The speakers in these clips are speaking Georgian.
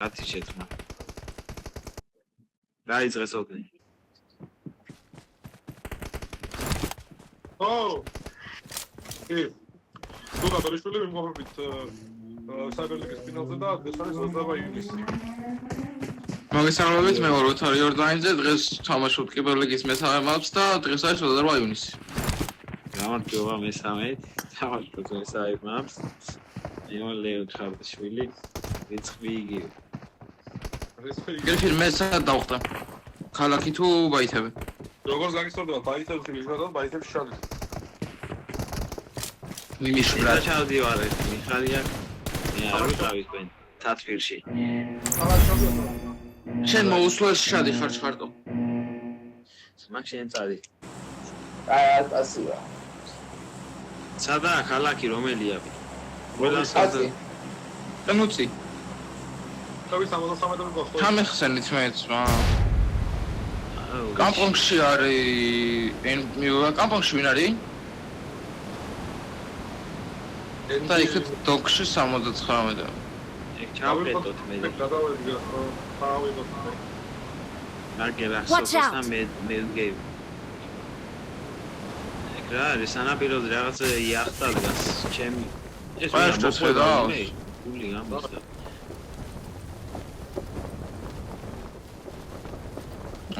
Gati შეთქმა. Დაიწყეს ოკნი. Oh! Hey! Tu გადარიშვილი მიმოხებით საიბერლიგის ფინალზე და დღეს არის 28 ივნისი. მოგესალმებით, მე ვარ ოთარ იორდანიძე, დღეს თამაშობ კიბერლიგის მესამე მატჩს და დღეს არის 28 ივნისი. გამარჯობა მესამე, თამაშობ მესამე მატჩს. მე ლეო ხარდაშვილი, რიცხვი იგივე. გერფილ მე სად დავხტა? ქალაქი თუ ბაითები? როგორც გაგისწორდება, ბაითებში მიგრადო, ბაითებში შალით. მიმიშვრა. ჩავდივარ ეს მიხარია. მე არ ვიყავი თქვენ თათბირში. შენ მოუსვლელს შადი ხარ ჩხარტო. მაგ შენ წადი. სპასიბა. სადაა ქალაქი რომელია? ყველა აცი. ტანუცი. თავი 73 გახსოვს. თამეხსენით მეც მა. კამპონგში არის კამპონგში ვინ არის? და იქ დოქში 79-და. ეგ ჩავყედოთ მე. გადავედი თავიდოთ. მაგერა Watch out. სოფოსთან მე ვგევ. ეგ რა არის სანაპიროზე რაღაცა იახტა დგას ჩემი ეს ყველა შეთს ხედავს? გული ამისა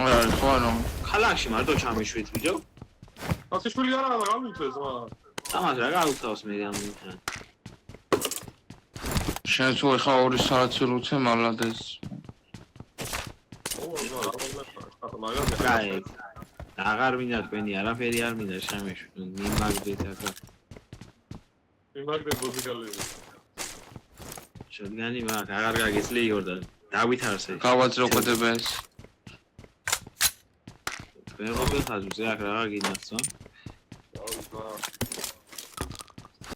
არა, ხო ანუ. ქალაქში მარტო ჩამიშვით ბიჭო აცი შვილი არა გამიწეს მა. ამას რა გავუწავს მე ამიტომ შენ თუ ხა 2 საათი ლუცე მალადეს. კაი აღარ მინდა თქვენი არაფერი არ მინდა შემეშვით მიმაგდეთ ახლა მიმაგდეთ ბოზიკალები. შეგანი მაგ აღარ გაგეძლე იორდან დავითარსე გავაძროყდება ეს. თქვენ ყოფილ ხაზზე აქ რა გინახსო